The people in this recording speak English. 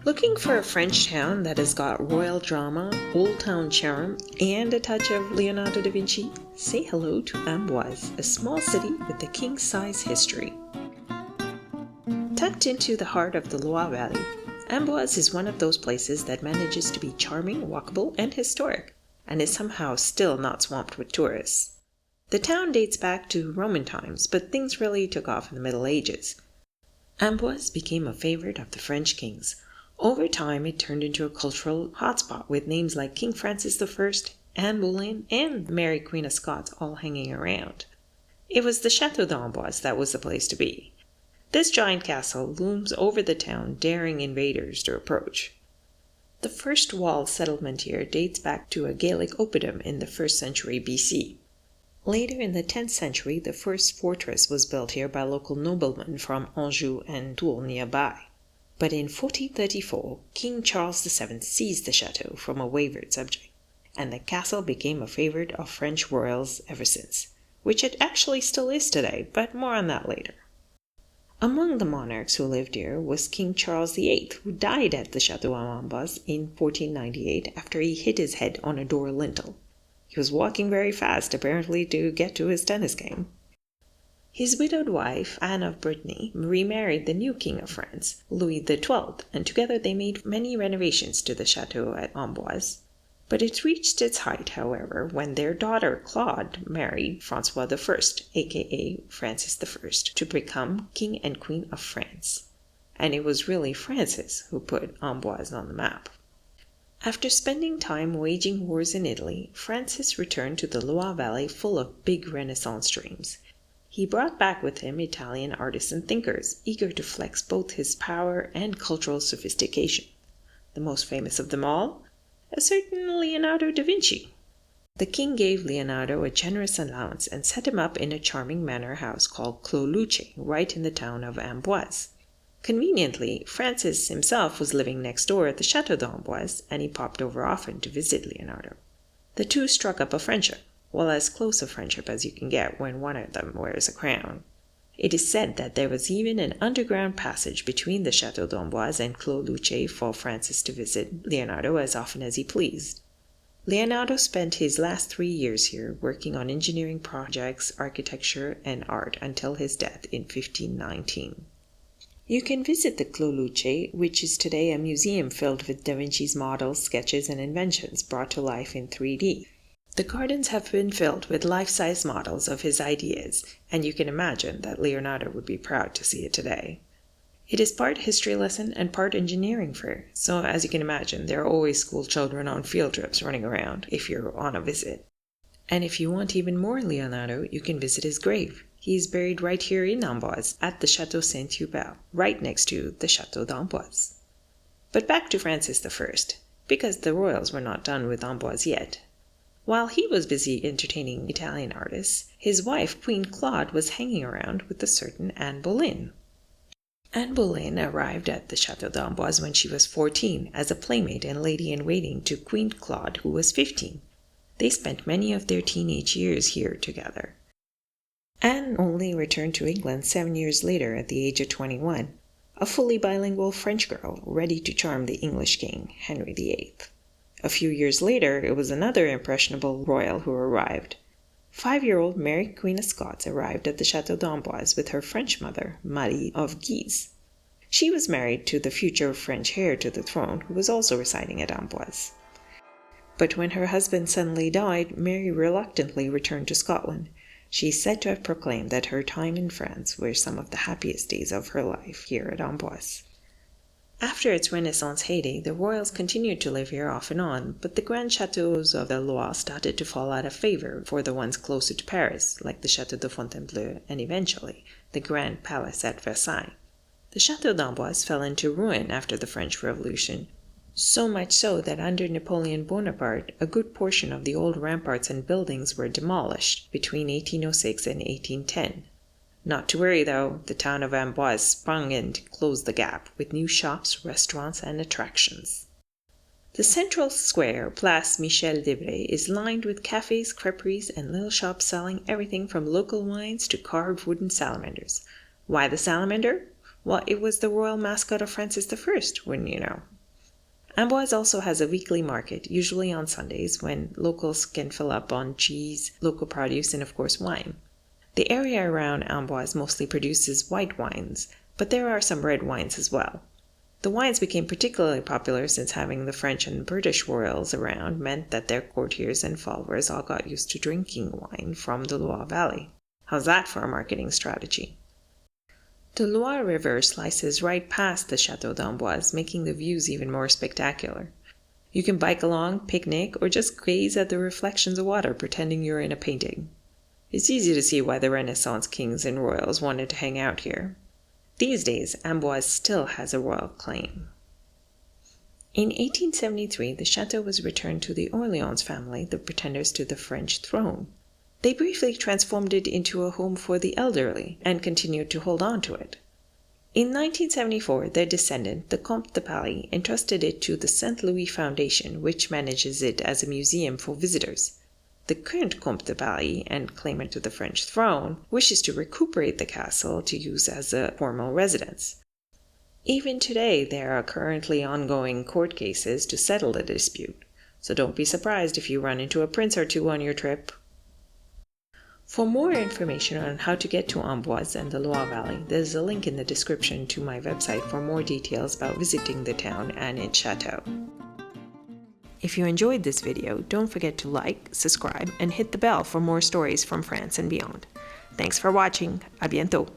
Looking for a French town that has got royal drama, old town charm, and a touch of Leonardo da Vinci? Say hello to Amboise, a small city with a king-size history. Tucked into the heart of the Loire Valley, Amboise is one of those places that manages to be charming, walkable, and historic, and is somehow still not swamped with tourists. The town dates back to Roman times, but things really took off in the Middle Ages. Amboise became a favorite of the French kings. Over time, it turned into a cultural hotspot with names like King Francis I, Anne Boleyn, and Mary Queen of Scots all hanging around. It was the Chateau d'Amboise that was the place to be. This giant castle looms over the town, daring invaders to approach. The first walled settlement here dates back to a Gaelic oppidum in the 1st century BC. Later in the 10th century, the first fortress was built here by local noblemen from Anjou and Tours nearby. But in 1434, King Charles VII seized the chateau from a wayward subject, and the castle became a favorite of French royals ever since, which it actually still is today, but more on that later. Among the monarchs who lived here was King Charles VIII, who died at the Chateau d'Amboise in 1498 after he hit his head on a door lintel. He was walking very fast, apparently, to get to his tennis game. His widowed wife, Anne of Brittany, remarried the new King of France, Louis XII, and together they made many renovations to the chateau at Amboise. But it reached its height, however, when their daughter Claude married Francois I, aka Francis I, to become King and Queen of France. And it was really Francis who put Amboise on the map. After spending time waging wars in Italy, Francis returned to the Loire Valley full of big Renaissance dreams. He brought back with him Italian artists and thinkers, eager to flex both his power and cultural sophistication. The most famous of them all? A certain Leonardo da Vinci. The king gave Leonardo a generous allowance and set him up in a charming manor house called Clos Lucé, right in the town of Amboise. Conveniently, Francis himself was living next door at the Chateau d'Amboise, and he popped over often to visit Leonardo. The two struck up a friendship, well, as close a friendship as you can get when one of them wears a crown. It is said that there was even an underground passage between the Chateau d'Amboise and Clos Lucé for Francis to visit Leonardo as often as he pleased. Leonardo spent his last 3 years here working on engineering projects, architecture, and art until his death in 1519. You can visit the Clos Lucé, which is today a museum filled with Da Vinci's models, sketches, and inventions brought to life in 3D. The gardens have been filled with life-size models of his ideas, and you can imagine that Leonardo would be proud to see it today. It is part history lesson and part engineering fair, so as you can imagine, there are always school children on field trips running around if you're on a visit. And if you want even more Leonardo, you can visit his grave. He is buried right here in Amboise at the Château Saint-Hubert, right next to the Chateau d'Amboise. But back to Francis I, because the royals were not done with Amboise yet. While he was busy entertaining Italian artists, his wife, Queen Claude, was hanging around with a certain Anne Boleyn. Anne Boleyn arrived at the Château d'Amboise when she was 14 as a playmate and lady-in-waiting to Queen Claude, who was 15. They spent many of their teenage years here together. Anne only returned to England 7 years later at the age of 21, a fully bilingual French girl ready to charm the English king, Henry VIII. A few years later, it was another impressionable royal who arrived. 5-year-old Mary Queen of Scots arrived at the Château d'Amboise with her French mother, Marie of Guise. She was married to the future French heir to the throne, who was also residing at Amboise. But when her husband suddenly died, Mary reluctantly returned to Scotland. She is said to have proclaimed that her time in France were some of the happiest days of her life here at Amboise. After its Renaissance heyday, the royals continued to live here off and on, but the grand chateaux of the Loire started to fall out of favor for the ones closer to Paris, like the Château de Fontainebleau and eventually the Grand Palace at Versailles. The Château d'Amboise fell into ruin after the French Revolution, so much so that under Napoleon Bonaparte, a good portion of the old ramparts and buildings were demolished between 1806 and 1810. Not to worry, though, the town of Amboise sprung in to close the gap with new shops, restaurants, and attractions. The central square, Place Michel Debré, is lined with cafes, creperies, and little shops selling everything from local wines to carved wooden salamanders. Why the salamander? Well, it was the royal mascot of Francis I, wouldn't you know? Amboise also has a weekly market, usually on Sundays, when locals can fill up on cheese, local produce, and of course wine. The area around Amboise mostly produces white wines, but there are some red wines as well. The wines became particularly popular since having the French and British royals around meant that their courtiers and followers all got used to drinking wine from the Loire Valley. How's that for a marketing strategy? The Loire River slices right past the Chateau d'Amboise, making the views even more spectacular. You can bike along, picnic, or just gaze at the reflections of water pretending you're in a painting. It's easy to see why the Renaissance kings and royals wanted to hang out here. These days, Amboise still has a royal claim. In 1873, the Chateau was returned to the Orleans family, the pretenders to the French throne. They briefly transformed it into a home for the elderly and continued to hold on to it. In 1974, their descendant, the Comte de Paris, entrusted it to the St. Louis Foundation, which manages it as a museum for visitors. The current Comte de Paris, and claimant to the French throne, wishes to recuperate the castle to use as a formal residence. Even today, there are currently ongoing court cases to settle the dispute, so don't be surprised if you run into a prince or two on your trip. For more information on how to get to Amboise and the Loire Valley, there's a link in the description to my website for more details about visiting the town and its chateau. If you enjoyed this video, don't forget to like, subscribe, and hit the bell for more stories from France and beyond. Thanks for watching. À bientôt.